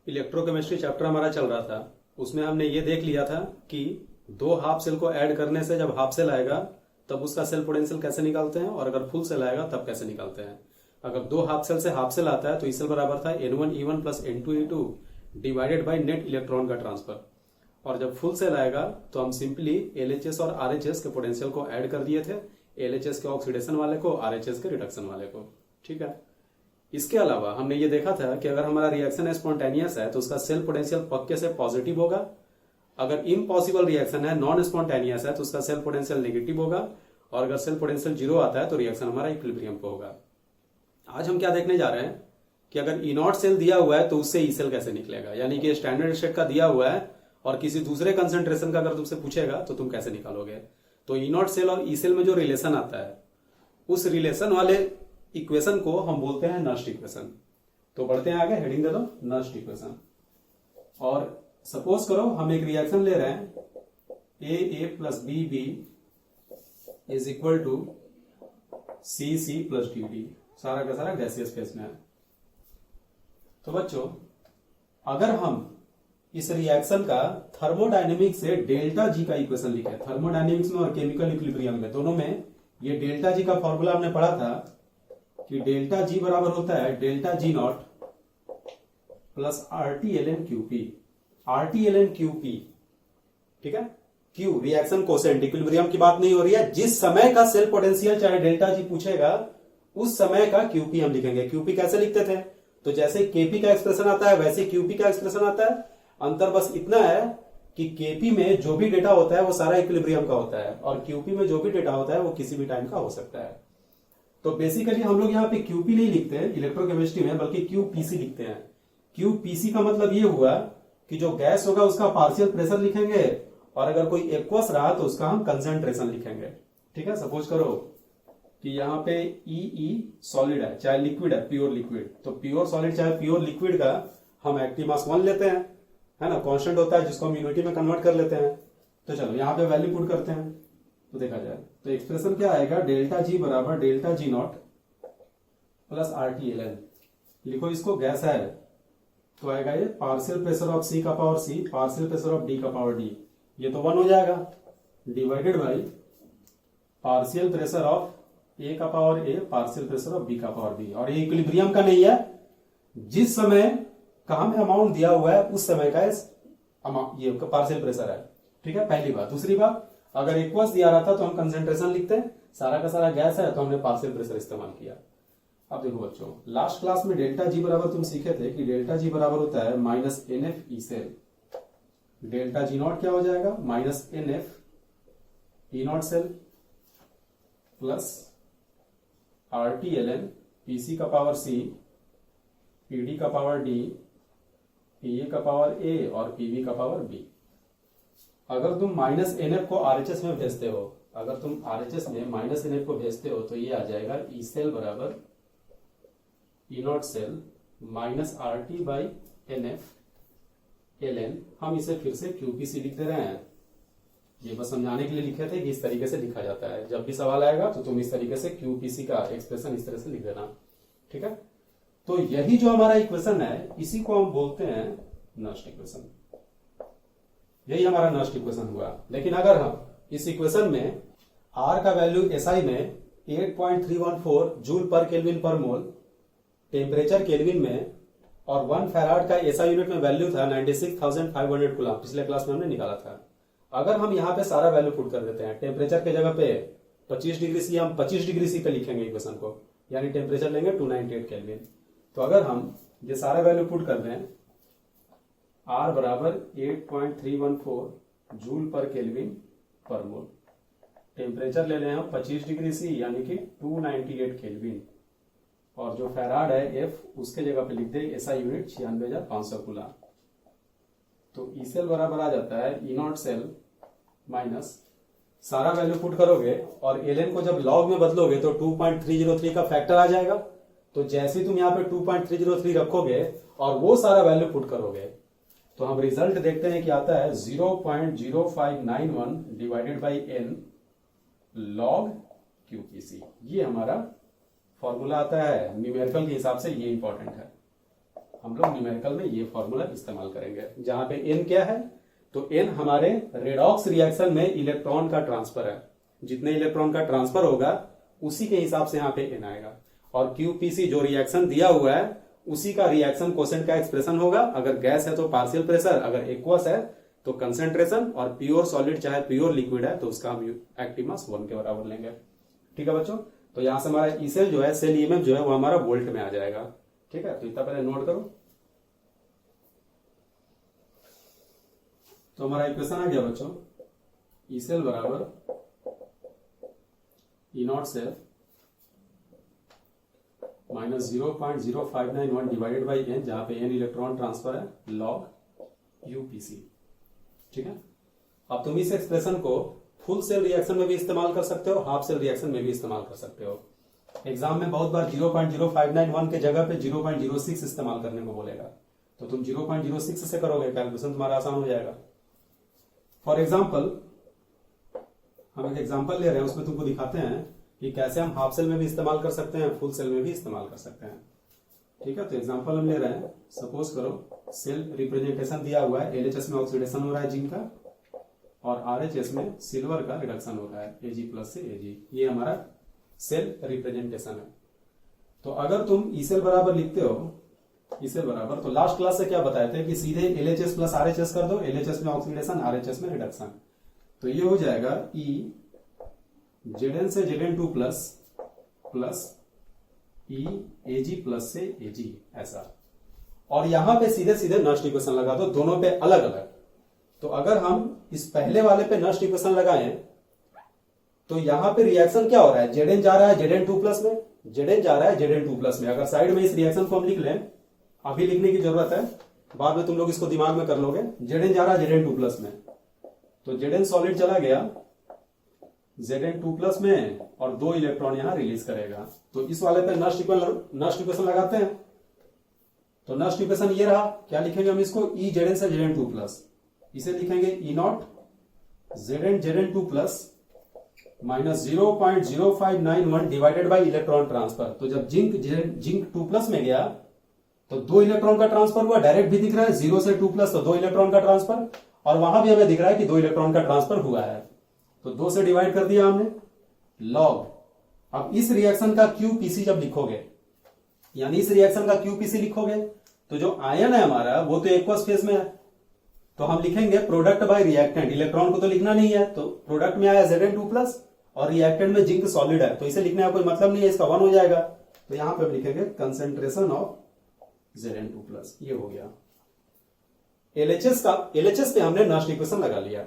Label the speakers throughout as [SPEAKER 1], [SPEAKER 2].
[SPEAKER 1] Electrochemistry chapter हमारा चल रहा था, उसमें हमने ये देख लिया था कि दो हाफ सेल को ऐड करने से जब हाफ सेल आएगा तब उसका सेल पोटेंशियल कैसे निकालते हैं, और अगर फुल सेल आएगा तब कैसे निकालते हैं। अगर दो हाफ सेल से हाफ सेल आता है तो ई सेल बराबर था N1E1 plus N2E2 divided by net electron का ट्रांसफर। और जब फुल सेल आएगा तो हम सिंपली LHS और RHS के पोटेंशियल को ऐड कर दिए थे, LHS के ऑक्सीडेशन वाले को, RHS के रिडक्शन वाले को। ठीक है। इसके अलावा हमने ये देखा था कि अगर हमारा रिएक्शन स्पॉन्टेनियस है तो उसका सेल पोटेंशियल पक्के से पॉजिटिव होगा। अगर इम्पॉसिबल रिएक्शन है, नॉन स्पॉन्टेनियस है, तो उसका सेल पोटेंशियल नेगेटिव होगा। और अगर सेल पोटेंशियल जीरो आता है तो रिएक्शन हमारा इक्विलिब्रियम पे होगा। आज हम क्या देखने जा रहे हैं कि अगर ई नॉट सेल दिया हुआ है तो उससे ई सेल कैसे निकलेगा, यानी कि स्टैंडर्ड स्टेट का दिया हुआ है और किसी दूसरे कंसेंट्रेशन का अगर तुमसे पूछेगा तो तुम कैसे निकालोगे। तो ई नॉट सेल और ई सेल में जो रिलेशन आता है उस रिलेशन वाले इक्वेशन को हम बोलते हैं नस्ट इक्वेशन। तो बढ़ते हैं आगे, हेडिंग दे दो नस्ट इक्वेशन। और सपोज करो हम एक रिएक्शन ले रहे हैं A plus B is equal to C plus D. सारा का सारा गैसियस फेस में है। तो बच्चों अगर हम इस रिएक्शन का थर्मोडायनेमिक्स से डेल्टा जी का इक्वेशन लिखे, थर्मोडायनेमिक्स में और केमिकल इक्विलिब्रियम में दोनों में ये डेल्टा जी का फॉर्मूला हमने पढ़ा था कि डेल्टा जी बराबर होता है delta G not plus RT-ln QP। RT-ln QP, ठीक है। क्यू रिएक्शन कोसेंट, इक्विलिब्रियम की बात नहीं हो रही है। जिस समय का सेल पोटेंशियल चाहे डेल्टा जी पूछेगा उस समय का QP हम लिखेंगे। QP कैसे लिखते थे, तो जैसे KP का एक्सप्रेशन आता है वैसे QP का एक्सप्रेशन आता है। अंतर बस इतना है कि KP में जो भी डेटा होता है वो सारा इक्विलिब्रियम का होता है और QP में जो भी डेटा होता है वो किसी भी टाइम का हो सकता है। तो बेसिकली हम लोग यहाँ पे QP नहीं लिखते हैं इलेक्ट्रोकेमिस्ट्री में, बल्कि QPC लिखते हैं। QPC का मतलब ये हुआ कि जो गैस होगा उसका पार्शियल प्रेशर लिखेंगे और अगर कोई एक्वस रहा तो उसका हम कंसेंट्रेशन लिखेंगे। ठीक है। सपोज करो कि यहाँ पे ई सॉलिड है, चाहे लिक्विड है, प्योर लिक्विड, तो प्योर सॉलिड चाहे प्योर लिक्विड का हम एक्टिव मास 1 लेते हैं, है ना। कांस्टेंट होता है जिसको हम यूनिटी में कन्वर्ट कर लेते हैं। तो चलो यहाँ पे वैल्यू पुट करते हैं तो देखा जाए तो एक्सप्रेशन क्या आएगा, डेल्टा जी बराबर delta G not plus RT-ln। लिखो इसको, गैस है तो आएगा ये पार्शियल प्रेशर ऑफ C का power C, partial pressure of D का पावर D, ये तो 1 हो जाएगा, divided by partial pressure of A का power A, partial pressure of B का पावर B। और ये इक्विलिब्रियम का नहीं है, जिस समय का हमें अमाउंट दिया हुआ है उस समय का ये पार्शियल प्रेशर है। ठीक है, पहली बात। दूसरी बात, अगर एक्वस दिया रहा था तो हम कंसेंट्रेशन लिखते हैं, सारा का सारा गैस है तो हमने पार्शियल प्रेशर इस्तेमाल किया। अब देखो बच्चों, लास्ट क्लास में डेल्टा जी बराबर तुम सीखे थे कि डेल्टा जी बराबर होता है minus NF E cell. Delta G naught क्या हो जाएगा, minus NF E naught cell plus RT-ln PC का पावर C, PD का पावर D, PA का पावर A और PB का पावर B। अगर तुम माइनस NF को RHS में भेजते हो, अगर तुम RHS में माइनस NF को भेजते हो तो ये आ जाएगा ई सेल बराबर E naught cell minus RT by NF ln। हम इसे फिर से QPC लिख दे रहे हैं, ये बस समझाने के लिए लिखे थे कि इस तरीके से लिखा जाता है। जब भी सवाल आएगा तो तुम इस तरीके से QPC का एक्सप्रेशन इस तरह से लिख देना। ठीक है। तो यही जो हमारा इक्वेशन है इसी को हम बोलते हैं नस्ट इक्वेशन। यही हमारा नस्ट इक्वेशन हुआ। लेकिन अगर हम इस इक्वेशन में R का वैल्यू SI में 8.314 जूल पर केल्विन पर मोल, टेम्परेचर केल्विन में, और 1 फैराड का SI यूनिट में वैल्यू था 96,500 कूलम, पिछले क्लास में हमने निकाला था। अगर हम यहाँ पे सारा वैल्यू पुट कर देते हैं, टेम्परेचर के जगह पे 25 डिग्री सी, हम 25 डिग्री सी पे लिखेंगे इक्वेशन को, यानी टेम्परेचर लेंगे 298 केल्विन। तो अगर हम ये सारा वैल्यू पुट कर दें, R बराबर 8.314 जूल पर केल्विन पर मोल, टेम्परेचर ले लें हम 25 डिग्री सी यानी कि 298 केल्विन, और जो फैराड है F उसके जगह पे लिख दे SI यूनिट 96,500 कूलम। तो ई सेल बराबर आ जाता है ई नॉट सेल माइनस, सारा वैल्यू पुट करोगे और ln को जब लॉग में बदलोगे तो 2.303 का फैक्टर आ जाएगा। तो जैसे ही तुम यहाँ पे 2.303 रखोगे और वो सारा वैल्यू पुट करोगे तो हम रिजल्ट देखते हैं कि आता है 0.0591 divided by n log QPC। ये हमारा फॉर्मूला आता है न्यूमेरिकल के हिसाब से, ये इंपॉर्टेंट है। हम लोग न्यूमेरिकल में ये फॉर्मूला इस्तेमाल करेंगे। जहां पे n क्या है, तो n हमारे रेडॉक्स रिएक्शन में इलेक्ट्रॉन का ट्रांसफर है। जितने इलेक्ट्रॉन का ट्रांसफर होगा उसी के हिसाब से यहाँ पे n आएगा। और QPC जो रिएक्शन दिया हुआ है उसी का रिएक्शन क्वोशेंट का एक्सप्रेशन होगा। अगर गैस है तो पार्शियल प्रेशर, अगर एक्वस है तो कंसेंट्रेशन, और प्योर सॉलिड चाहे प्योर लिक्विड है तो उसका हम एक्टिव मास 1 के बराबर लेंगे। ठीक है बच्चों, तो यहां से हमारा ई सेल जो है, सेल ईएमएफ जो है वो हमारा वोल्ट में आ जाएगा। ठीक है, तो इतना पहले नोट करो। तो हमारा इक्वेशन आ गया बच्चों, ई सेल बराबर E naught cell minus 0.0591 divided by n, जहां पे एन इलेक्ट्रॉन ट्रांसफर है, लॉग यूपीसी। ठीक है, अब तुम इस एक्सप्रेशन को फुल सेल रिएक्शन में भी इस्तेमाल कर सकते हो, हाफ सेल रिएक्शन में भी इस्तेमाल कर सकते हो। एग्जाम में बहुत बार 0.0591 के जगह पे 0.06 इस्तेमाल करने को बोलेगा, तो तुम 0.06 से करोगे, कैलकुलेशन तुम्हारा आसान हो जाएगा। फॉर एग्जाम्पल, हम एक एग्जाम्पल ले रहे हैं, उसमें तुमको दिखाते हैं कि कैसे हम हाफ सेल में भी इस्तेमाल कर सकते हैं, फुल सेल में भी इस्तेमाल कर सकते हैं। ठीक है, तो एग्जांपल हम ले रहे हैं। सपोज करो सेल रिप्रेजेंटेशन दिया हुआ है, एलएचएस में ऑक्सीडेशन हो रहा है जिंक का, और आरएचएस में सिल्वर का रिडक्शन हो रहा है एजी प्लस से एजी। ये हमारा सेल रिप्रेजेंटेशन है। तो अगर तुम ई सेल बराबर लिखते हो, ई सेल बराबर, तो लास्ट क्लास से क्या बताए थे कि सीधे एलएचएस प्लस आरएचएस कर दो, एलएचएस में ऑक्सीडेशन, आरएचएस में रिडक्शन। तो ये हो जाएगा ई Zn से Zn2 प्लस प्लस ई एजी प्लस से एजी, ऐसा। और यहां पे सीधे सीधे नष्ट इक्वेशन लगा दो, दोनों पे अलग अलग। तो अगर हम इस पहले वाले पे नष्ट इक्वेशन लगाएं तो यहां पे रिएक्शन क्या हो रहा है, Zn जा रहा है Zn2 प्लस में, Zn जा रहा है Zn2 प्लस में। अगर साइड में इस रिएक्शन को हम लिख लें, अभी लिखने की जरूरत है, बाद में तुम लोग इसको दिमाग में कर लोगे। Zn जा रहा है Zn2 प्लस में, तो Zn सॉलिड चला गया Zn2 प्लस में और 2 इलेक्ट्रॉन यहां रिलीज करेगा। तो इस वाले पे नष्ट इक्वेशन लगाते हैं। तो नष्ट इक्वेशन ये रहा, क्या लिखेंगे हम इसको, ई Zn से Zn2 प्लस, इसे लिखेंगे E naught Zn Zn2 plus minus 0.0591 divided by electron transfer. तो जब जिंक 2 प्लस में गया तो 2 इलेक्ट्रॉन का ट्रांसफर हुआ, डायरेक्ट भी दिख रहा है 0 से 2 प्लस, तो 2 इलेक्ट्रॉन का ट्रांसफर, और वहां भी हमें दिख रहा है कि 2 इलेक्ट्रॉन का ट्रांसफर हुआ है। तो 2 से डिवाइड कर दिया हमने, लॉग। अब इस रिएक्शन का QPC जब लिखोगे, यानी इस रिएक्शन का QPC लिखोगे, तो जो आयन है हमारा वो तो एक्वस फेज में है, तो हम लिखेंगे प्रोडक्ट बाय रिएक्टेंट। इलेक्ट्रॉन को तो लिखना नहीं है, तो प्रोडक्ट में आया Zn2 प्लस और रिएक्टेंट में जिंक सॉलिड है, तो इसे लिखने का कोई मतलब नहीं है, इसका 1 हो जाएगा। तो यहां पे हम लिखेंगे कंसेंट्रेशन ऑफ Zn2 प्लस। ये हो गया एलएचएस पे हमने नष्ट इक्वेशन लगा लिया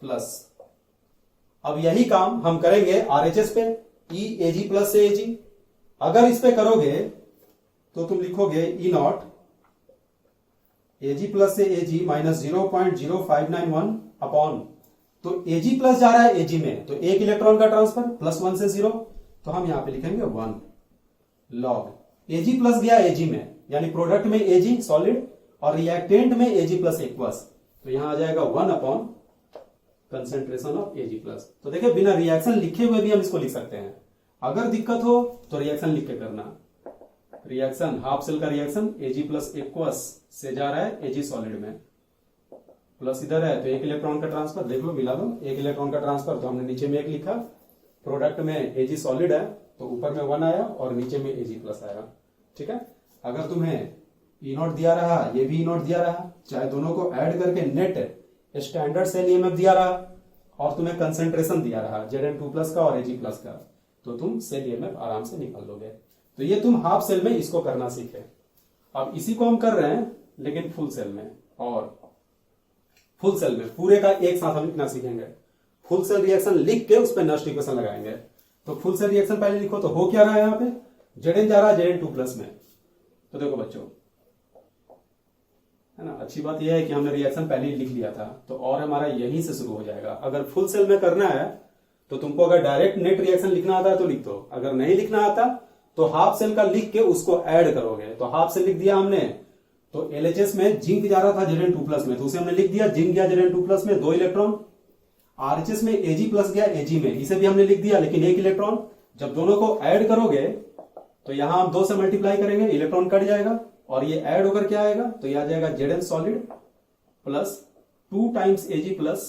[SPEAKER 1] प्लस। अब यही काम हम करेंगे आरएचएस पे, ई एजी प्लस से एजी। अगर इस पे करोगे तो तुम लिखोगे ई नॉट एजी प्लस से एजी माइनस 0.0591 अपॉन, तो एजी प्लस जा रहा है एजी में, तो 1 इलेक्ट्रॉन का ट्रांसफर, प्लस 1 से 0, तो हम यहां पे लिखेंगे 1 लॉग एजी प्लस गया एजी में, यानी प्रोडक्ट में एजी सॉलिड और रिएक्टेंट में एजी प्लस एक्वस, तो यहां आ जाएगा 1 upon concentration of AG plus. तो देखिए बिना रिएक्शन लिखे हुए भी हम इसको लिख सकते हैं। अगर दिक्कत हो तो रिएक्शन लिख के करना। रिएक्शन, हाफ सेल का रिएक्शन एजी प्लस एक्वस से जा रहा है एजी सॉलिड में, प्लस इधर है तो 1 इलेक्ट्रॉन का ट्रांसफर, देख लो मिला दो, 1 इलेक्ट्रॉन का ट्रांसफर, तो हमने नीचे में 1 लिखा, प्रोडक्ट में एजी सॉलिड है तो ऊपर में 1 आया और नीचे में एजी प्लस आया। ठीक है, अगर तुम्हें ई नॉट दिया रहा, ये भी ई नॉट दिया रहा, चाहे दोनों को ऐड करके नेट स्टैंडर्ड सेल ईएमएफ दिया रहा, और तुम्हें कंसेंट्रेशन दिया रहा Zn2 प्लस का और एजी प्लस का, तो तुम सेल ईएमएफ आराम से निकाल लोगे। तो ये तुम हाफ सेल में इसको करना सीखे। अब इसी को हम कर रहे हैं लेकिन फुल सेल में, और फुल सेल में पूरे का एक साथ हम लिखना सीखेंगे। फुल सेल रिएक्शन लिख के उस पर नष्ट इक्वेशन लगाएंगे। तो फुल सेल रिएक्शन पहले लिखो, तो हो क्या रहा है यहाँ पे, Zn जा रहा है Zn2 प्लस में। तो देखो बच्चों, है ना, अच्छी बात यह है कि हमने रिएक्शन पहले ही लिख लिया था, तो और हमारा यहीं से शुरू हो जाएगा। अगर फुल सेल में करना है तो तुमको अगर डायरेक्ट नेट रिएक्शन लिखना आता है तो लिख दो, अगर नहीं लिखना आता तो हाफ सेल का लिख के उसको ऐड करोगे। तो हाफ सेल लिख दिया हमने, तो एलएचएस में जिंक जा रहा था Zn2 प्लस में, तो उसे हमने लिख दिया, जिंक गया Zn2 प्लस में 2 इलेक्ट्रॉन। आरएचएस में एजी प्लस गया एजी में, इसे भी हमने लिख दिया लेकिन 1 इलेक्ट्रॉन। जब दोनों को ऐड करोगे तो यहां हम 2 से मल्टीप्लाई करेंगे, इलेक्ट्रॉन कट जाएगा और ये ऐड होकर क्या आएगा, तो ये आ जाएगा Zn solid plus 2 times Ag plus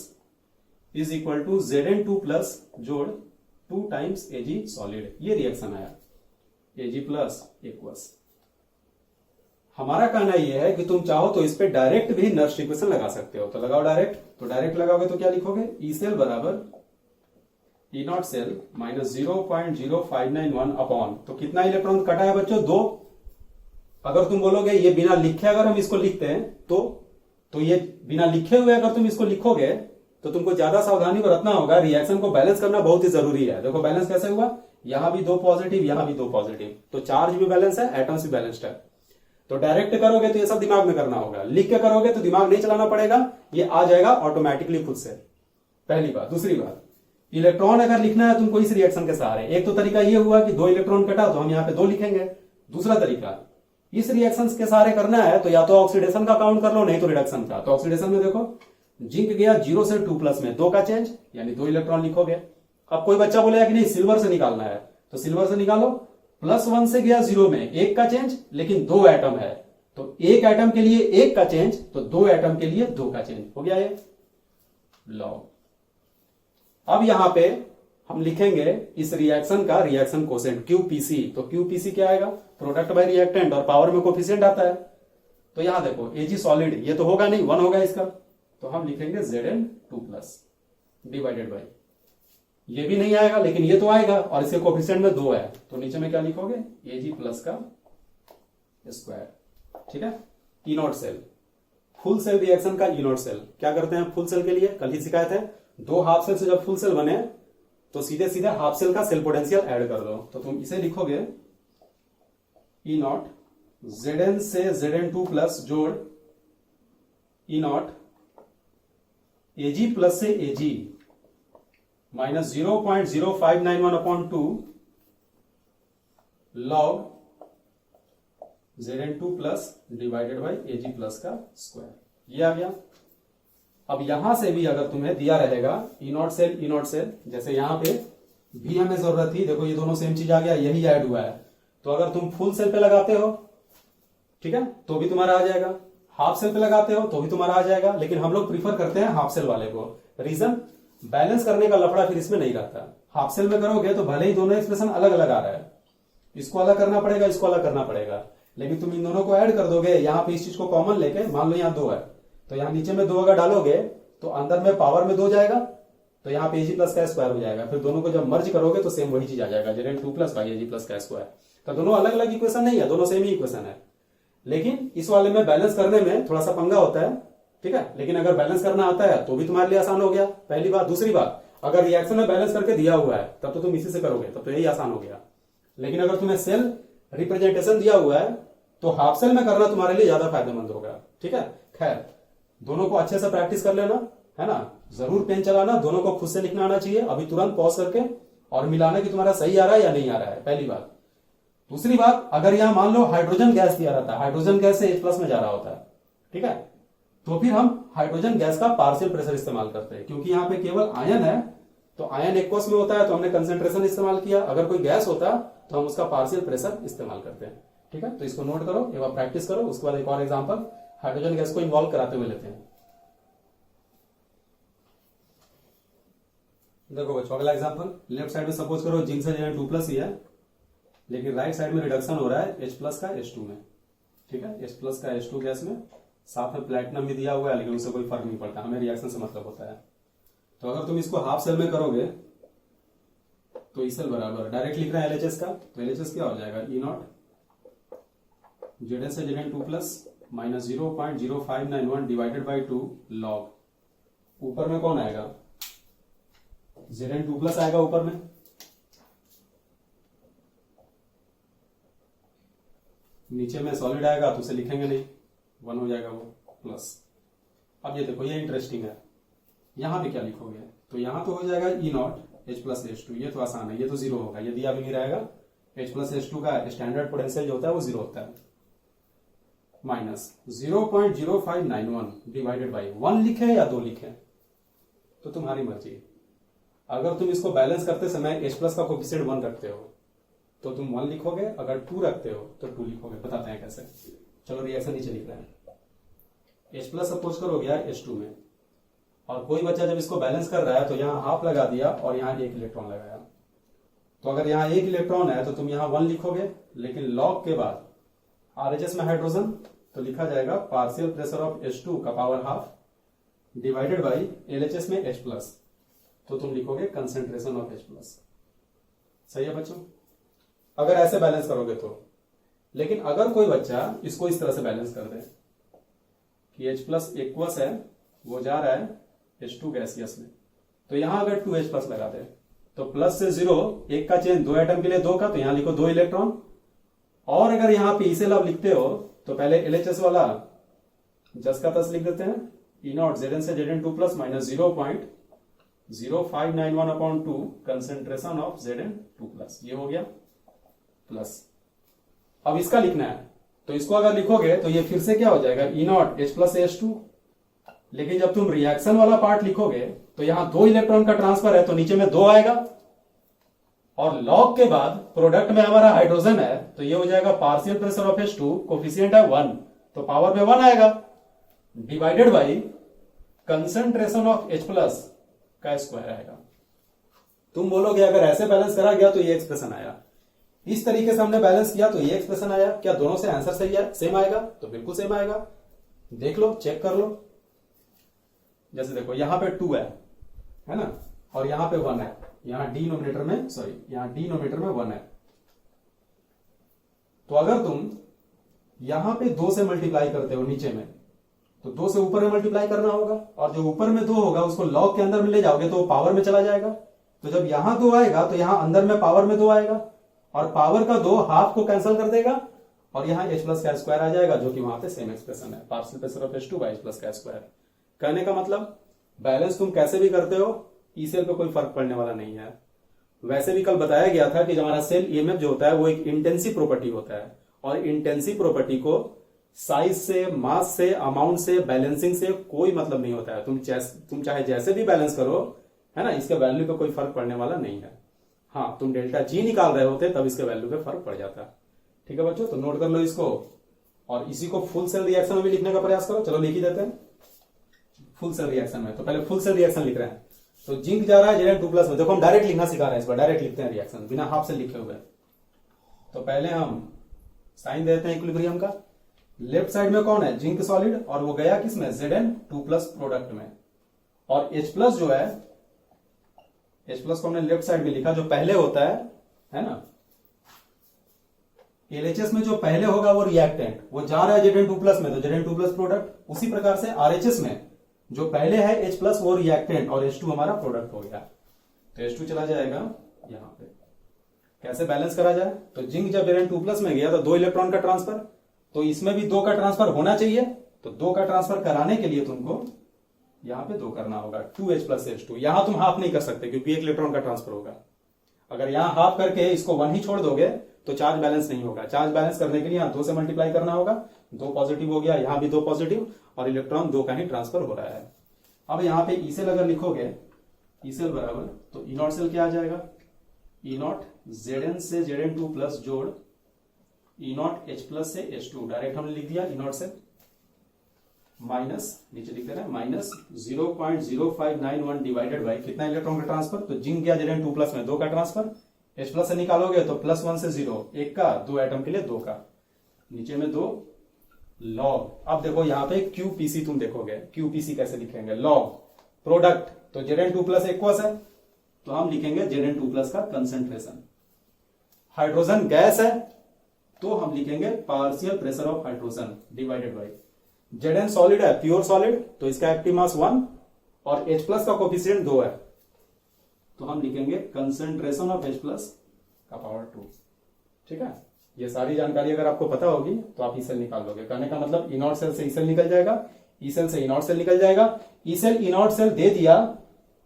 [SPEAKER 1] is equal to Zn2 plus जोड़ 2 टाइम्स Ag सॉलिड। ये रिएक्शन आया Ag प्लस एक्वस। हमारा कहना यह है कि तुम चाहो तो इस पे डायरेक्ट भी नर्स्ट इक्वेशन लगा सकते हो, तो लगाओ डायरेक्ट। तो डायरेक्ट लगाओगे तो क्या लिखोगे, ई सेल बराबर E naught cell minus 0.0591 upon, तो कितना इलेक्ट्रॉन कटा है बच्चों, 2। अगर तुम बोलोगे ये बिना लिखे अगर हम इसको लिखते हैं तो ये बिना लिखे हुए अगर तुम इसको लिखोगे तो तुमको ज्यादा सावधानी बरतना होगा। रिएक्शन को बैलेंस करना बहुत ही जरूरी है। देखो बैलेंस कैसे हुआ, यहां भी 2 पॉजिटिव, यहां भी 2 पॉजिटिव, तो चार्ज भी बैलेंस है, एटम्स भी बैलेंस्ड है। तो डायरेक्ट करोगे तो ये सब दिमाग में करना होगा, लिख के करोगे तो दिमाग नहीं चलाना पड़ेगा, ये आ जाएगा ऑटोमेटिकली खुद से। पहली बात। दूसरी बात, इलेक्ट्रॉन अगर लिखना है तुमको इस रिएक्शन के सहारे, एक तो तरीका ये हुआ कि 2 इलेक्ट्रॉन कटा तो हम यहाँ पे 2 लिखेंगे। दूसरा तरीका, इस रिएक्शन के सहारे करना है तो या तो ऑक्सीडेशन का काउंट कर लो, नहीं तो रिडक्शन का। तो ऑक्सीडेशन में देखो जिंक गया 0 से 2 प्लस में 2 का चेंज, यानी 2 इलेक्ट्रॉन लिखोगे। अब कोई बच्चा बोलेगा कि नहीं सिल्वर से निकालना है, तो सिल्वर से निकालो, +1 से गया 0 में 1 का चेंज, लेकिन 2 एटम है, तो 1 एटम के लिए 1 का चेंज, तो 2 एटम के लिए 2 का चेंज हो गया ये लॉग। अब यहां पे हम लिखेंगे इस रिएक्शन का रिएक्शन कोसेंट QPC। तो QPC क्या आएगा, प्रोडक्ट बाय रिएक्टेंट, और पावर में कोफिशिएंट आता है। तो यहां देखो Ag सॉलिड, ये तो होगा नहीं, 1 होगा इसका, तो हम लिखेंगे Zn2 प्लस डिवाइडेड बाई, ये भी नहीं आएगा लेकिन ये तो आएगा, और इसके कोफिशिएंट में 2 है, तो नीचे में क्या लिखोगे, Ag प्लस का स्क्वायर। ठीक है। E naught cell, full cell reaction का ई नॉट सेल क्या करते हैं फुल सेल के लिए, कल ही सिखाए थे। 2 हाफ सेल से जब फुल सेल बने तो सीधे सीधे हाफ सेल का सेल पोटेंशियल ऐड कर दो। तो तुम इसे लिखोगे ई नॉट Zn से Zn2 प्लस जोड़ ई नॉट Ag प्लस से Ag minus 0.0591 upon 2 log Zn2 plus divided by Ag plus का स्क्वायर। ये आ गया। अब यहां से भी अगर तुम्हें दिया रहेगा ई नॉट सेल, जैसे यहां पे भी हमें जरूरत थी, देखो ये दोनों सेम चीज आ गया, यही ऐड हुआ है। तो अगर तुम फुल सेल पे लगाते हो, ठीक है, तो भी तुम्हारा आ जाएगा। हाफ सेल पे लगाते हो तो भी तुम्हारा आ जाएगा, लेकिन हम लोग प्रीफर करते हैं हाफ सेल वाले को। रीजन, बैलेंस करने का लफड़ा फिर इसमें नहीं रहता। हाफ सेल में करोगे तो भले ही दोनों एक्सप्रेशन अलग अलग आ रहा है, इसको अलग करना पड़ेगा, इसको अलग करना पड़ेगा, लेकिन तुम इन दोनों को ऐड कर दोगे। यहां पे इस चीज को कॉमन लेके, मान लो यहां 2 है, तो यहां नीचे में 2 अगर डालोगे तो अंदर में पावर में 2 जाएगा, तो यहाँ पे Ag प्लस का स्क्वायर हो जाएगा। फिर दोनों को जब मर्ज करोगे तो सेम वही चीज आ जाएगा, Zn2 plus by Ag plus का स्क्वायर। तो दोनों अलग अलग इक्वेशन नहीं है, दोनों सेम ही इक्वेशन है, लेकिन इस वाले में बैलेंस करने में थोड़ा सा पंगा होता है। ठीक है, लेकिन अगर बैलेंस करना आता है तो भी तुम्हारे लिए आसान हो गया, पहली बात। दूसरी बात, अगर रिएक्शन में बैलेंस करके दिया हुआ है तब तो तुम इसी से करोगे, तब तो यही आसान हो गया। लेकिन अगर तुम्हें सेल रिप्रेजेंटेशन दिया हुआ है तो हाफ सेल में करना तुम्हारे लिए ज्यादा फायदेमंद होगा। ठीक है, खैर दोनों को अच्छे से प्रैक्टिस कर लेना, है ना। जरूर पेन चलाना, दोनों को खुद से लिखना आना चाहिए, अभी तुरंत पॉज करके, और मिलाना कि तुम्हारा सही आ रहा है या नहीं आ रहा है, पहली बात। दूसरी बात, अगर यहां मान लो हाइड्रोजन गैस दिया रहता है, हाइड्रोजन गैस से H+ में जा रहा होता है, ठीक है, तो फिर हम हाइड्रोजन गैस का पार्शियल प्रेशर इस्तेमाल करते हैं, क्योंकि यहां पे केवल आयन है, तो आयन एक्वस में होता है, तो हमने कंसेंट्रेशन इस्तेमाल किया। अगर कोई गैस होता तो हम उसका पार्शियल प्रेशर इस्तेमाल करते हैं। ठीक है, तो इसको नोट करो, एक बार प्रैक्टिस करो, उसके बाद एक और एग्जाम्पल हाइड्रोजन गैस को इन्वॉल्व कराते हुए लेते हैं। देखो बच्चों अगला एग्जांपल, लेफ्ट साइड में सपोज करो जिंक से Zn2 प्लस ही है, लेकिन राइट साइड में रिडक्शन हो रहा है H+ का H2 में। ठीक है, H+ का H2 गैस में, साथ में प्लेटिनम भी दिया हुआ है, लेकिन उससे कोई फर्क नहीं पड़ता, हमें रिएक्शन से मतलब होता है। तो अगर तुम इसको हाफ सेल में करोगे तो ई सेल बराबर, डायरेक्ट लिख रहे हैं LHS का, तो LHS क्या हो जाएगा, ई नॉट Zn से Zn2 plus minus 0.0591 divided by 2 log, ऊपर में कौन आएगा, Zn2 प्लस आएगा ऊपर में, नीचे में सॉलिड आएगा तो उसे लिखेंगे नहीं, 1 हो जाएगा वो प्लस। अब ये देखो, ये इंटरेस्टिंग है, यहां पे क्या लिखोगे, तो यहां तो हो जाएगा ई नॉट H+ H2, ये तो आसान है, ये तो 0 होगा, ये दिया भी नहीं रहेगा। H+ H2 का स्टैंडर्ड पोटेंशियल जो होता है वो 0 होता है, माइनस 0.0591 डिवाइडेड बाई 1 लिखे या 2 लिखे तो तुम्हारी मर्जी। अगर तुम इसको बैलेंस करते समय H+ का कोफिशिएंट 1 रखते हो तो तुम 1 लिखोगे, अगर 2 रखते हो तो 2 लिखोगे। बताते हैं कैसे। चलो रिएक्शन नीचे लिख रहे हैं। H प्लस सपोज करो गया H2 में, और कोई बच्चा जब इसको बैलेंस कर रहा है तो यहाँ हाफ लगा दिया और यहाँ एक इलेक्ट्रॉन लगाया। तो अगर यहाँ एक इलेक्ट्रॉन है तो तुम यहाँ 1 लिखोगे, लेकिन लॉग के बाद RHS में हाइड्रोजन तो लिखा जाएगा पार्शियल प्रेशर ऑफ H2 का power half divided by LHS में H प्लस, तो तुम लिखोगे कंसेंट्रेशन ऑफ H प्लस। सही है बच्चों, अगर ऐसे बैलेंस करोगे तो। लेकिन अगर कोई बच्चा इसको इस तरह से बैलेंस कर दे कि H प्लस एक्वस है, वो जा रहा है H2 गैसियस में, तो यहां अगर 2H प्लस लगा दे तो प्लस से 0, एक का चेंज 2 एटम के लिए 2 का, तो यहां लिखो 2 इलेक्ट्रॉन। और अगर यहां पे इसे आप लिखते हो तो पहले LHS वाला जस का तस लिख देते हैं, E0 Zn से Zn2 plus minus 0.0591/2 concentration of Zn2 plus, ये हो गया प्लस। अब इसका लिखना है तो इसको अगर लिखोगे तो ये फिर से क्या हो जाएगा E0 H प्लस H2। लेकिन जब तुम रिएक्शन वाला पार्ट लिखोगे तो यहां 2 इलेक्ट्रॉन का ट्रांसफर है तो नीचे में 2 आएगा, और लॉग के बाद प्रोडक्ट में हमारा हाइड्रोजन है तो ये हो जाएगा partial pressure of H2, coefficient है 1 तो पावर में 1 आएगा, divided by concentration of H plus का स्क्वायर आएगा। तुम बोलोगे अगर ऐसे बैलेंस करा गया तो ये एक्सप्रेशन आया, इस तरीके से हमने बैलेंस किया तो ये एक्सप्रेशन आया। क्या दोनों से आंसर सही है, सेम आएगा? तो बिल्कुल सेम आएगा, देख लो, चेक कर लो। जैसे देखो यहां पे 2 है ना, और यहां पे 1 है, यहां डिनोमिनेटर में 1 है। तो अगर तुम यहां पे 2 से मल्टीप्लाई करते हो नीचे में, तो 2 से ऊपर में मल्टीप्लाई करना होगा, और जो ऊपर में 2 होगा उसको लॉग के अंदर में ले जाओगे तो वो पावर में चला जाएगा। तो जब यहां 2 आएगा तो यहां अंदर में पावर में 2 आएगा, और पावर का 2 हाफ को कैंसिल कर देगा, और यहां H प्लस का स्क्वायर आ जाएगा, जो कि वहां पे सेम एक्सप्रेशन है, partial pressure of H2 by H plus का स्क्वायर। कहने का मतलब बैलेंस तुम कैसे भी करते हो, ई सेल पे कोई फर्क पड़ने वाला नहीं है। वैसे भी कल बताया गया था कि हमारा सेल ईएमएफ जो होता है वो एक इंटेंसिव प्रॉपर्टी होता है, और इंटेंसिव प्रॉपर्टी को साइज से, मास से, अमाउंट से, बैलेंसिंग से कोई मतलब नहीं होता है। तुम चाहे जैसे भी बैलेंस करो, है ना, इसके वैल्यू पे कोई फर्क पड़ने वाला नहीं है। हाँ, तुम डेल्टा जी निकाल रहे होते तब इसके वैल्यू पे फर्क पड़ जाता। ठीक है बच्चों, तो नोट कर लो इसको, और इसी को फुल सेल रिएक्शन में भी लिखने का प्रयास करो। चलो लिख ही देते हैं फुल सेल रिएक्शन में। तो पहले फुल सेल रिएक्शन लिख रहे हैं, तो जिंक जा रहा है Zn2 प्लस में। देखो हम डायरेक्ट लिखना सिखा रहे हैं, इस बार डायरेक्ट लिखते हैं रिएक्शन बिना हाफ से लिखे हुए। तो पहले हम साइन देते हैं इक्विलिब्रियम का। लेफ्ट साइड में कौन है, जिंक सॉलिड, और वो गया किसमें, Zn2 प्लस प्रोडक्ट में। और H प्लस जो है, H प्लस को हमने लेफ्ट साइड में लिखा, जो पहले होता है ना, LHS में जो पहले होगा वो रिएक्टेंट, वो जा रहा है Zn2 प्लस में, तो Zn2 प्लस प्रोडक्ट। उसी प्रकार से RHS में जो पहले है H प्लस वो रिएक्टेंट, और H2 हमारा प्रोडक्ट हो गया, तो H2 चला जाएगा यहां पे। कैसे बैलेंस करा जाए, तो जिंक जब Zn2 प्लस में गया तो 2 इलेक्ट्रॉन का ट्रांसफर, तो इसमें भी 2 का ट्रांसफर होना चाहिए। तो 2 का ट्रांसफर कराने के लिए तुमको यहां पे 2 करना होगा, 2H प्लस H2। यहां तुम हाफ नहीं कर सकते क्योंकि 1 इलेक्ट्रॉन का ट्रांसफर होगा। अगर यहां हाफ करके इसको 1 ही छोड़ दोगे तो चार्ज बैलेंस नहीं होगा। चार्ज बैलेंस करने के लिए यहां 2 से मल्टीप्लाई करना होगा, 2 पॉजिटिव हो गया, यहां भी 2 पॉजिटिव, और इलेक्ट्रॉन 2 का ही ट्रांसफर हो रहा है। अब यहां पे ई सेल अगर लिखोगे, ई सेल बराबर, तो E0 सेल क्या आ जाएगा, E0 Zn से Zn2 प्लस जोड़ E0 H प्लस से H2, डायरेक्ट हमने लिख दिया E0 से, माइनस, नीचे लिख दे रहे हैं, माइनस 0.0591 डिवाइडेड बाई कितना इलेक्ट्रॉन का ट्रांसफर, तो जिंक गया Zn2 प्लस में 2 का ट्रांसफर, H प्लस से निकालोगे तो +1 से 0, 1 का, 2 एटम के लिए 2 का, नीचे में 2 लॉग। अब देखो यहां पे QPC तुम देखोगे, QPC कैसे लिखेंगे, लॉग प्रोडक्ट, तो Zn2 प्लस एक्वस है तो हम लिखेंगे Zn2 प्लस का कंसेंट्रेशन। हाइड्रोजन गैस है तो हम लिखेंगे partial pressure of hydrogen divided by Zn solid है, प्योर सॉलिड, तो इसका एक्टिव मास 1, और H प्लस का कोफिशिएंट 2 है, तो हम लिखेंगे कंसेंट्रेशन ऑफ H प्लस का पावर 2। ठीक है, ये सारी जानकारी अगर आपको पता होगी तो आप ई सेल निकाल लोगे। कहने का मतलब E0 सेल से ई सेल निकल जाएगा, ई सेल से E0 सेल निकल जाएगा, ई सेल E0 सेल दे दिया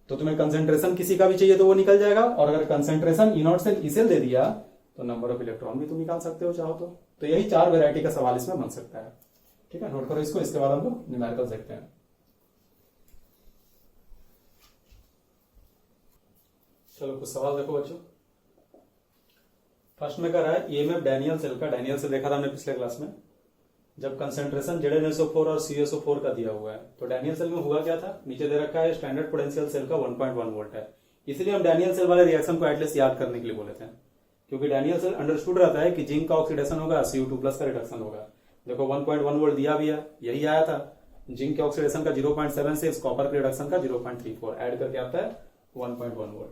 [SPEAKER 1] तो तुम्हें कंसेंट्रेशन किसी का भी चाहिए तो वो निकल जाएगा, और अगर concentration E0 cell E cell दे दिया तो नंबर ऑफ इलेक्ट्रॉन भी तुम निकाल सकते हो चाहो तो यही 4 वेरायटी का सवाल इसमें बन सकता है। ठीक है, नोट करो इसको, इसके बाद हम लोग न्यूमेरिकल देखते हैं। चलो कुछ सवाल देखो बच्चों। फर्स्ट में कह रहा है ईएमएफ डैनियल सेल का, डैनियल सेल देखा था हमने पिछले क्लास में, जब कंसेंट्रेशन ZnSO4 और CSO4 का दिया हुआ है तो डैनियल सेल में हुआ क्या था, नीचे दे रखा है स्टैंडर्ड पोटेंशियल सेल का 1.1 वोल्ट है, इसलिए हम डैनियल सेल वाले रिएक्शन को एटलीस्ट याद करने के लिए बोले थे, क्योंकि डैनियल सेल अंडरस्टूड रहता है कि जिंक का ऑक्सीडेशन होगा, Cu2+ का रिडक्शन होगा। देखो 1.1 वोल्ट दिया भी है, यही आया था, जिंक के ऑक्सीडेशन का 0.76, कॉपर के रिडक्शन का 0.34, ऐड करके आता है 1.1 वोल्ट।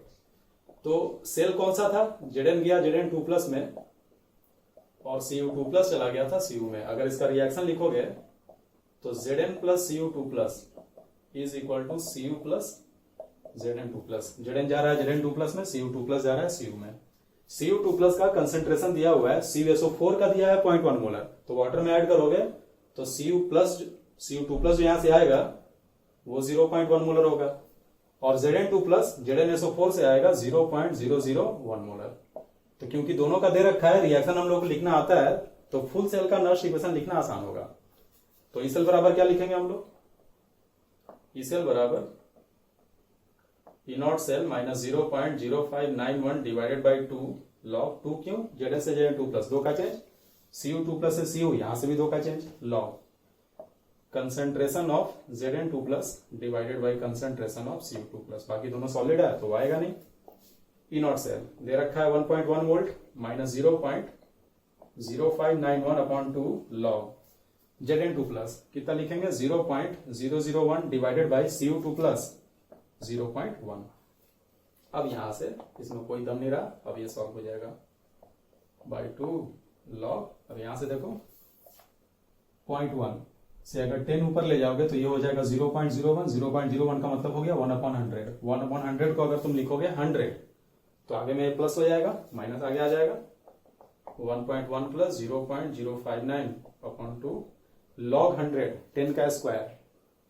[SPEAKER 1] तो सेल कौन सा था, Zn गया Zn2+ में और Cu2+ चला गया था Cu में। अगर इसका रिएक्शन लिखोगे तो Zn plus Cu2+ is equal to Cu plus Zn2+। Zn जा रहा है Zn2+ में, Cu2+ जा रहा है Cu में। Cu2+ का कंसेंट्रेशन दिया हुआ है, CuSO4 का दिया है 0.1 मोलर, तो वाटर में ऐड करोगे तो Cu2+ जो यहां से आएगा वो 0.1 मोलर होगा, और Zn2+ ZnSO4 से आएगा 0.001 मोलर। तो क्योंकि दोनों का दे रखा है, रिएक्शन हम लोग को लिखना आता है, तो फुल सेल का नर्स इक्वेशन लिखना आसान होगा। तो ई सेल बराबर क्या लिखेंगे हम लोग, ई सेल बराबर E naught cell minus 0.0591 divided by 2 log 2, क्यों, Zn से Zn2+, 2 का चेंज, Cu2+ से Cu, यहां से भी 2 का change, log concentration of Zn2+ divided by concentration of Cu2+, बाकी दोनों सॉलिड है तो आएगा नहीं। ई नॉट सेल दे रखा है 1.1 volt minus 0.0591 upon 2 log Zn2+, कितना लिखेंगे 0.001 डिवाइडेड बाई Cu2+, 0.1। अब यहां से इसमें कोई दम नहीं रहा, अब ये सॉल्व हो जाएगा बाई 2 लॉग, अब यहां से देखो 0.1 से अगर 10 ऊपर ले जाओगे तो ये हो जाएगा 0.01, 0.01 का मतलब हो गया 1/100, 1/100 को अगर तुम लिखोगे 100 तो आगे में प्लस हो जाएगा, माइनस आगे आ जाएगा, 1.1 प्लस 0.059 अपॉन 2 लॉग 100, 10 का स्क्वायर,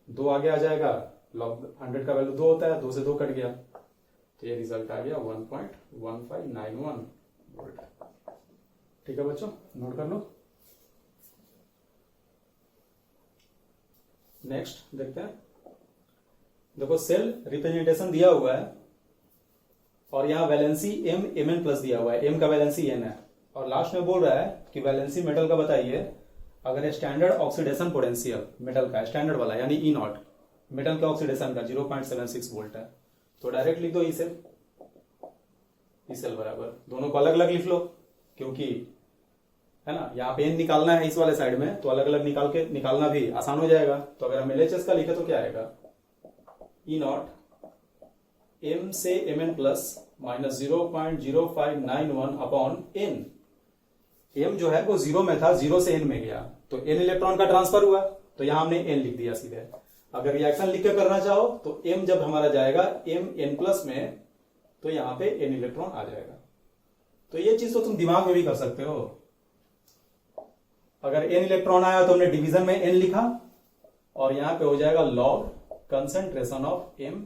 [SPEAKER 1] 2 आगे आ जाएगा, लॉग 100 का वैल्यू 2 होता है, 2 से 2 कट गया, तो ये रिजल्ट आ गया 1.1591 वोल्ट। ठीक है बच्चों, नोट कर लो। नेक्स्ट देखते हैं, देखो सेल रिप्रेजेंटेशन दिया हुआ है और यहां वैलेंसी Mn+ दिया हुआ है, M का वैलेंसी N है, और लास्ट में बोल रहा है कि वैलेंसी मेटल का बताइए अगर स्टैंडर्ड ऑक्सीडेशन पोटेंशियल मेटल का स्टैंडर्ड वाला यानी E नॉट मेटल के ऑक्सीडेशन का 0.76 वोल्ट है, तो डायरेक्ट लिख दो ई सेल बराबर, दोनों को अलग अलग लिख लो क्योंकि है ना, यहाँ पे N निकालना है इस वाले साइड में, तो अलग अलग निकालना भी आसान हो जाएगा। तो अगर हम LHS का लिखे तो क्या आएगा, ई नॉट M से Mn+ minus 0.0591 upon N। M जो है वो 0 में था, 0 से N में गया, तो N इलेक्ट्रॉन का ट्रांसफर हुआ, तो यहां हमने N लिख दिया सीधे। अगर रिएक्शन लिख के करना चाहो तो M जब हमारा जाएगा Mn+ में, तो यहां पे N इलेक्ट्रॉन आ जाएगा। तो ये चीज तो तुम दिमाग में भी कर सकते हो, अगर N इलेक्ट्रॉन आया तो हमने डिवीजन में N लिखा, और यहां पे हो जाएगा log concentration of Mn+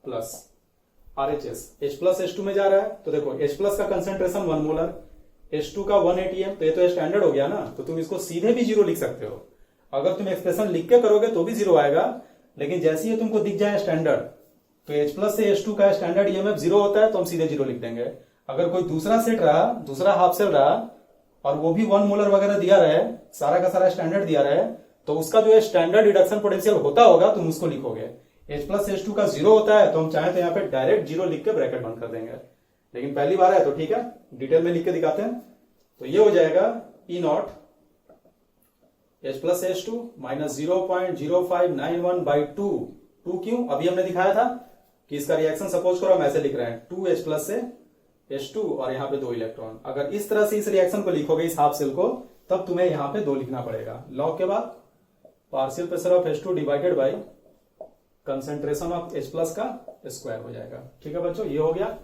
[SPEAKER 1] plus RHS, H+H2 में जा रहा है, तो देखो H+ का कंसेंट्रेशन 1 मोलर, H2 का 1 atm, तो ये तो स्टैंडर्ड हो गया ना, तो तुम इसको सीधे भी 0 लिख सकते हो। अगर तुम एक्सप्रेशन लिख के करोगे तो भी 0 आएगा, लेकिन जैसे ही तुमको दिख जाए स्टैंडर्ड, तो H+ से H2 का स्टैंडर्ड EMF 0 होता है, तो हम सीधे 0 लिख देंगे। अगर कोई दूसरा सेट रहा, दूसरा हाफ सेल रहा, और वो भी 1 मोलर वगैरह दिया रहे, सारा का सारा स्टैंडर्ड दिया रहे, तो उसका जो स्टैंडर्ड रिडक्शन पोटेंशियल होता होगा तुम उसको लिखोगे। H+H2 का 0 होता है, तो हम चाहे तो यहाँ पे डायरेक्ट 0 लिख के ब्रैकेट बंद कर देंगे, लेकिन पहली बार है तो ठीक है, डिटेल में लिख के दिखाते हैं। तो ये हो जाएगा E not H+H2 minus 0.0591 by 2 क्यों, अभी हमने दिखाया था कि इसका रिएक्शन सपोज करो हम ऐसे लिख रहे हैं, 2 H+ से H2 और यहाँ पे 2 इलेक्ट्रॉन। अगर इस तरह से इस रिएक्शन को लिखोगे इस हाफ सेल को, तब तुम्हें यहाँ पे 2 लिखना पड़ेगा, लॉग के बाद partial pressure of H2 divided by concentration of H+ का स्क्वायर हो जाएगा। ठीक है बच्चों, ये हो गया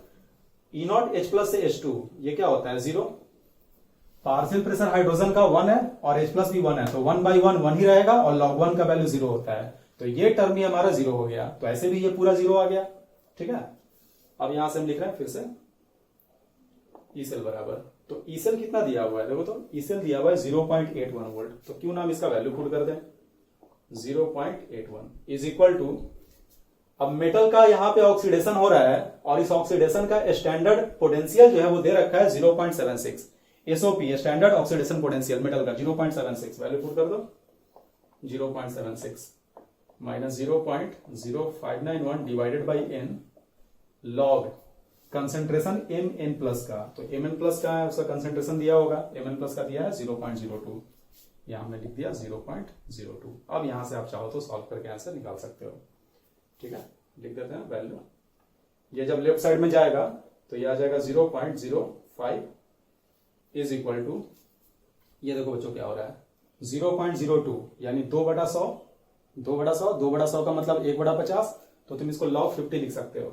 [SPEAKER 1] E नॉट H+ से H2, ये क्या होता है 0, पार्शियल प्रेशर हाइड्रोजन का 1 है और H+ भी 1 है, तो 1/1 1 ही रहेगा, और log 1 का वैल्यू 0 होता है, तो ये टर्म ही हमारा 0 हो गया, तो ऐसे भी ये पूरा 0 आ गया। ठीक है, अब यहां से हम लिख रहे हैं फिर से ई सेल बराबर, तो ई सेल कितना दिया हुआ है, देखो तो ई सेल दिया हुआ है 0.81 वोल्ट, तो क्यों ना हम इसका वैल्यू पुट कर दें, 0.81 इज इक्वल टू, अब मेटल का यहां पे ऑक्सीडेशन हो रहा है और इस ऑक्सीडेशन का स्टैंडर्ड पोटेंशियल जो है वो दे रखा है 0.76, SOP standard oxidation potential metal का 0.76 वैल्यू पुट कर दो 0.76 minus 0.0591 divided by n log concentration M N plus का, तो एम एन प्लस का है उसका कंसेंट्रेशन दिया होगा, एम एन प्लस का दिया है 0.02, यहां हमने लिख दिया 0.02। अब यहां से आप चाहो तो सॉल्व करके आंसर निकाल सकते हो। ठीक है, लिख देते हैं वैल्यू। ये जब लेफ्ट साइड में जाएगा तो ये आ जाएगा 0.05 इज इक्वल टू, ये देखो बच्चों क्या हो रहा है 0.02 यानी 2/100, 2/100, 2/100 का मतलब 1/50, तो तुम इसको log 50 लिख सकते हो,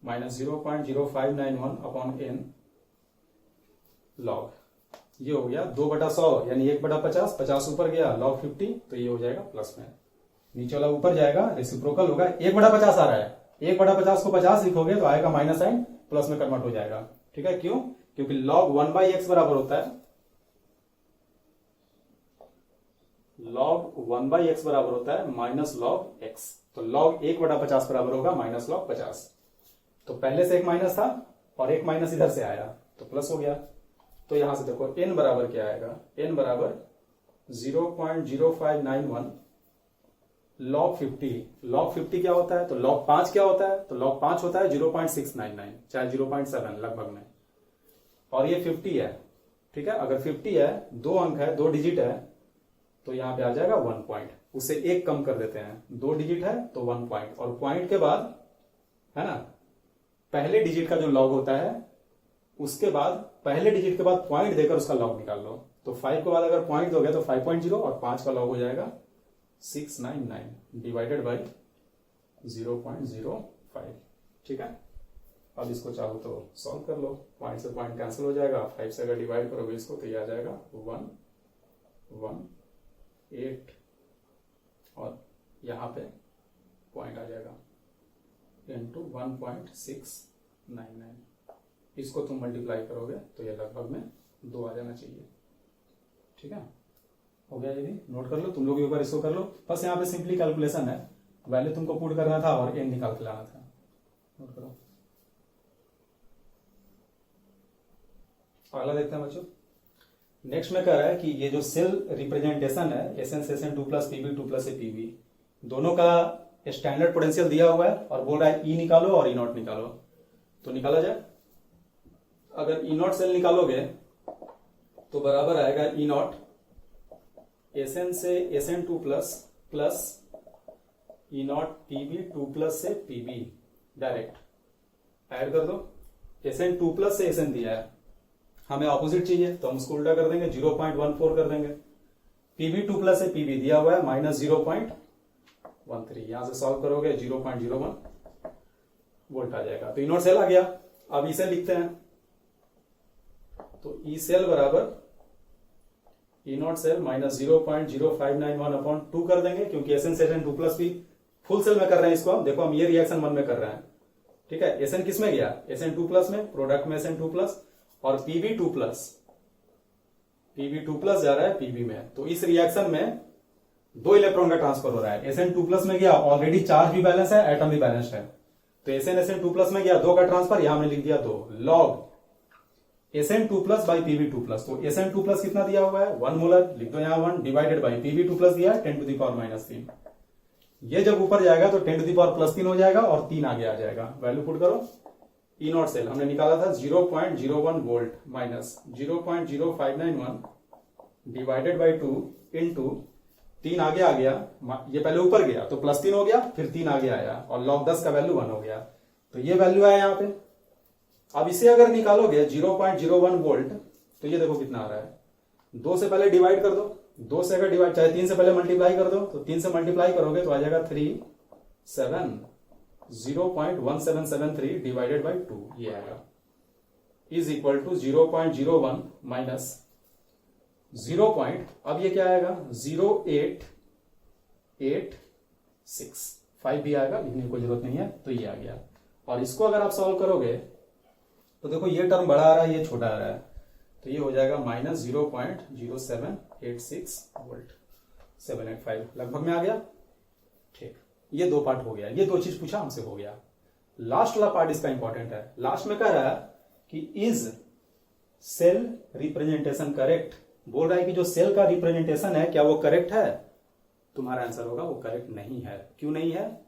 [SPEAKER 1] माइनस 0.0591 अपॉन एन लॉग, ये हो गया 2/100 यानी 1/50, 50 ऊपर गया log 50, तो ये हो जाएगा प्लस में, नीचे वाला ऊपर जाएगा रेसिप्रोकल होगा, 1/50 आ रहा है, 1/50 को 50 लिखोगे तो आएगा माइनस साइन, प्लस में कन्वर्ट हो जाएगा। ठीक है, क्यों? क्योंकि log 1/x बराबर होता है, log 1/x बराबर होता है माइनस log x, तो log 1/50 बराबर होगा माइनस log 50, तो पहले से एक माइनस था और एक माइनस इधर से आया तो प्लस हो गया। तो यहां से देखो n बराबर क्या आएगा, n बराबर 0.0591 log 50, log 50 क्या होता है, तो log 5 क्या होता है, तो log 5 होता है 0.699 चाहे 0.7 लगभग में, और ये 50 है। ठीक है, अगर 50 है, 2 अंक है, 2 डिजिट है, तो यहां पे आ जाएगा 1 पॉइंट, उससे एक कम कर देते हैं, 2 डिजिट है तो 1 पॉइंट, और पॉइंट के बाद है ना पहले डिजिट का जो लॉग होता है उसके बाद पहले डिजिट के बाद पॉइंट देकर उसका लॉग निकाल लो, तो 5 के बाद अगर पॉइंट दोगे तो 5.0 और 5 का लॉग हो जाएगा 699 डिवाइडेड बाई 0.05। ठीक है, अब इसको चाहो तो सॉल्व कर लो, पॉइंट से पॉइंट कैंसिल हो जाएगा, 5 से अगर डिवाइड करोगे इसको तो ये आ जाएगा 118 और यहां पे पॉइंट आ जाएगा इंटू 1.699, इसको तुम मल्टीप्लाई करोगे तो ये लगभग में 2 आ जाना चाहिए। ठीक है, हो गया, ये भी नोट कर लो, तुम लोग एक बार इसको कर लो, बस यहाँ पे सिंपली कैलकुलेशन है, वैल्यू तुमको पुट करना था और एन निकाल के लाना था, नोट करो। अगला देखते हैं बच्चों, नेक्स्ट में कह रहा है कि ये जो सेल रिप्रेजेंटेशन है SN2 plus PB 2 plus PB दोनों का स्टैंडर्ड पोटेंशियल दिया हुआ है और बोल रहा है E निकालो और E0 निकालो, तो निकाला जाए। अगर E0 सेल निकालोगे तो बराबर आएगा E0 SN से SN2 plus plus E0 PB 2 plus से PB, डायरेक्ट ऐड कर दो, SN2 प्लस से SN दिया है, हमें ऑपोजिट चाहिए तो हम उसको उल्टा कर देंगे 0.14 कर देंगे, PB 2 प्लस से PB दिया हुआ है माइनस 0.13, यहां से सॉल्व करोगे 0.01 वोल्ट आ जाएगा, तो E0 सेल आ गया। अब इसे लिखते हैं, तो E सेल बराबर E0 सेल माइनस 0.0591 अपॉन 2 कर देंगे, क्योंकि SN से SN2 प्लस भी फुल सेल में कर रहे हैं इसको हम, देखो हम ये रिएक्शन 1 में कर रहे हैं। ठीक है, SN किस में गया, SN2 प्लस में, प्रोडक्ट में SN2 प्लस, और PB 2 प्लस जा रहा है PB में, तो इस रिएक्शन में 2 इलेक्ट्रॉन का ट्रांसफर हो रहा है, SN2 प्लस में गया, ऑलरेडी चार्ज भी बैलेंस है, एटम भी बैलेंस्ड है, तो SN2 प्लस में गया 2 का ट्रांसफर, यहां हमने लिख दिया 2 log SN2 plus by PB2 plus, तो SN2 प्लस कितना दिया हुआ है 1 मोलर, लिख दो यहां 1 डिवाइडेड बाई PB2 प्लस दिया है 10 टू द पावर माइनस 3, ये जब ऊपर जाएगा तो 10 टू द पावर प्लस 3 हो जाएगा और 3 आगे आ जाएगा, वैल्यू पुट करो। E0 सेल हमने निकाला था 0.01 volt minus 0.0591 divided by 2 into 3 आगे आ गया, ये पहले ऊपर गया तो प्लस 3 हो गया, फिर 3 आगे आया और log 10 का वैल्यू 1 हो गया, तो ये वैल्यू आया यहाँ पे। अब इसे अगर निकालोगे 0.01 वोल्ट तो ये देखो कितना आ रहा है, 2 से पहले डिवाइड कर दो, 2 से अगर डिवाइड चाहे 3 से पहले मल्टीप्लाई कर दो, तो 3 से मल्टीप्लाई करोगे तो आ जाएगा 0.1773 डिवाइडेड बाई 2, ये आएगा इज इक्वल टू 0.01 माइनस 0. अब ये क्या आएगा 0.886, 5 भी आएगा, लिखने की कोई जरूरत नहीं है, तो ये आ गया। और इसको अगर आप सॉल्व करोगे तो देखो ये टर्म बड़ा आ रहा है, ये छोटा आ रहा है, तो ये हो जाएगा माइनस 0.0786 वोल्ट, 785 लगभग में आ गया। ठीक, ये 2 पार्ट हो गया, ये 2 चीज पूछा हमसे हो गया। लास्ट वाला पार्ट इसका इंपॉर्टेंट है, लास्ट में कह रहा है कि इज सेल रिप्रेजेंटेशन करेक्ट, बोल रहा है कि जो सेल का रिप्रेजेंटेशन है क्या वो करेक्ट है? तुम्हारा आंसर होगा वो करेक्ट नहीं है। क्यों नहीं है?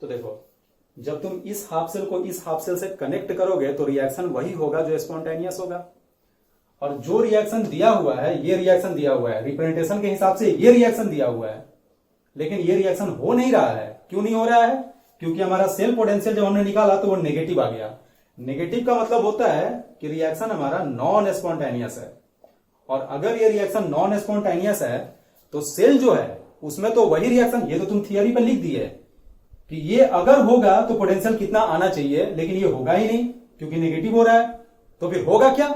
[SPEAKER 1] तो देखो, जब तुम इस हाफ सेल को इस हाफ सेल से कनेक्ट करोगे तो रिएक्शन वही होगा जो स्पॉन्टेनियस होगा, और जो रिएक्शन दिया हुआ है, ये रिएक्शन दिया हुआ है रिप्रेजेंटेशन के हिसाब से, ये रिएक्शन दिया हुआ है, लेकिन ये रिएक्शन हो नहीं रहा है। क्यों नहीं हो रहा है? क्योंकि हमारा सेल पोटेंशियल जब हमने निकाला तो वो नेगेटिव आ गया। नेगेटिव का मतलब होता है कि रिएक्शन हमारा नॉन स्पॉन्टेनियस है, और अगर ये रिएक्शन नॉन स्पॉन्टेनियस है तो सेल जो है उसमें तो वही रिएक्शन, ये तो तुम थियरी पे लिख दिए कि ये अगर होगा तो पोटेंशियल कितना आना चाहिए, लेकिन ये होगा ही नहीं क्योंकि नेगेटिव हो रहा है। तो फिर होगा क्या?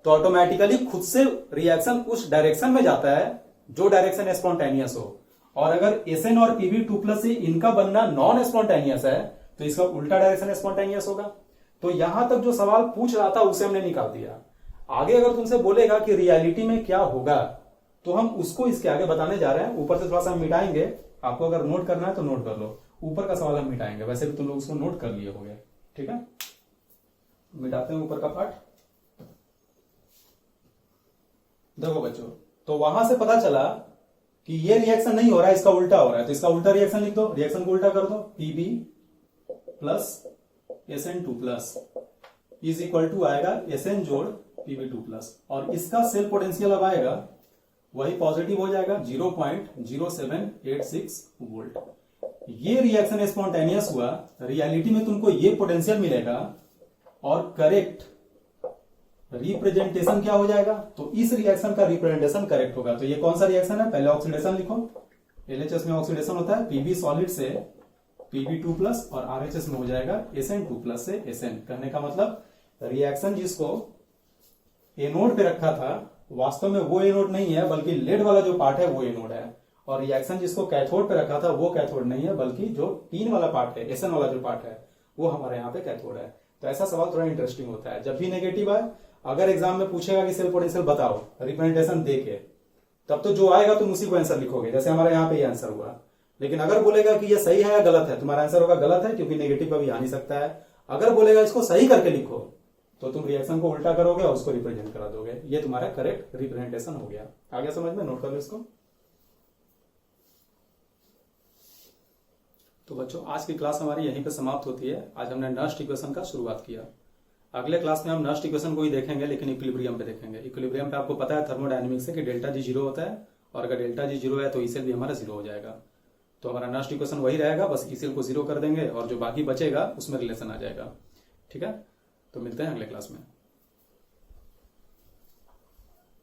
[SPEAKER 1] तो ऑटोमेटिकली खुद से रिएक्शन उस डायरेक्शन में जाता है जो डायरेक्शन स्पॉन्टेनियस हो, और अगर SN और Pb2+ से इनका बनना नॉन स्पॉन्टेनियस है तो इसका उल्टा डायरेक्शन स्पॉन्टेनियस होगा। तो यहां तक जो सवाल पूछ रहा था उसे हमने निकाल दिया। आगे अगर तुमसे बोलेगा कि रियलिटी में क्या होगा तो हम उसको इसके आगे बताने जा रहे हैं। ऊपर से थोड़ा सा हम मिटाएंगे, आपको अगर नोट करना है तो नोट कर लो। ऊपर का सवाल हम मिटाएंगे, वैसे भी तुम लोग उसको नोट कर लिए होंगे, ठीक है। मिटाते हैं ऊपर का पार्ट। देखो बच्चों, तो वहां से पता चला कि ये रिएक्शन नहीं हो रहा है, इसका उल्टा हो रहा है, तो इसका उल्टा रिएक्शन लिख दो, रिएक्शन को उल्टा कर दो। Pb plus SN2+ is equal to आएगा SN जोड़ Pb2+, और इसका सेल पोटेंशियल अब आएगा वही पॉजिटिव हो जाएगा 0.0786 वोल्ट। ये रिएक्शन स्पॉन्टेनियस हुआ, रियलिटी में तुमको ये पोटेंशियल मिलेगा, और करेक्ट रिप्रेजेंटेशन क्या हो जाएगा? तो इस रिएक्शन का रिप्रेजेंटेशन करेक्ट होगा। तो ये कौन सा रिएक्शन है? पहले ऑक्सीडेशन लिखो। LHS में ऑक्सीडेशन होता है Pb सॉलिड से Pb2+, और RHS में हो जाएगा SN2+ से SN। कहने का मतलब रिएक्शन जिसको एनोड पे रखा था वास्तव में वो एनोड नहीं है, बल्कि लेड वाला जो पार्ट है वो एनोड है, और रिएक्शन जिसको कैथोड पे रखा था वो कैथोड नहीं है, बल्कि जो टीन वाला पार्ट है, SN वाला जो पार्ट है वो हमारे यहाँ पे कैथोड है। तो ऐसा सवाल थोड़ा इंटरेस्टिंग होता है। जब भी नेगेटिव आए, अगर एग्जाम में पूछेगा कि सेल पोटेंशियल बताओ रिप्रेजेंटेशन देके, तब तो जो आएगा तुम उसी को आंसर लिखोगे, जैसे हमारे यहाँ पे ये आंसर हुआ। लेकिन अगर बोलेगा कि ये सही है या गलत है, तुम्हारा आंसर होगा गलत है, क्योंकि नेगेटिव कभी आ नहीं सकता है। अगर बोलेगा इसको सही करके लिखो, तो तुम रिएक्शन को उल्टा करोगे और उसको रिप्रेजेंट करा दोगे। ये तुम्हारा करेक्ट रिप्रेजेंटेशन हो गया। आगे समझ में? नोट कर लो इसको। तो बच्चों, आज की क्लास हमारी यहीं पे समाप्त होती है। आज हमने नर्स्ट इक्वेशन का शुरुआत किया। अगले क्लास में हम नर्स्ट इक्वेशन को ही देखेंगे, लेकिन इक्विलिब्रियम पे देखेंगे। इक्विलिब्रियम पे आपको पता है थर्मोडायनेमिक्स से कि डेल्टा जी 0 होता है, और अगर डेल्टा जी 0 है तो इसेल भी हमारा 0 हो जाएगा। तो हमारा नर्स्ट इक्वेशन वही रहेगा, बस इसेल को 0 कर देंगे और जो बाकी बचेगा उसमें रिलेशन आ जाएगा। ठीक है, तो मिलते हैं अगले क्लास में।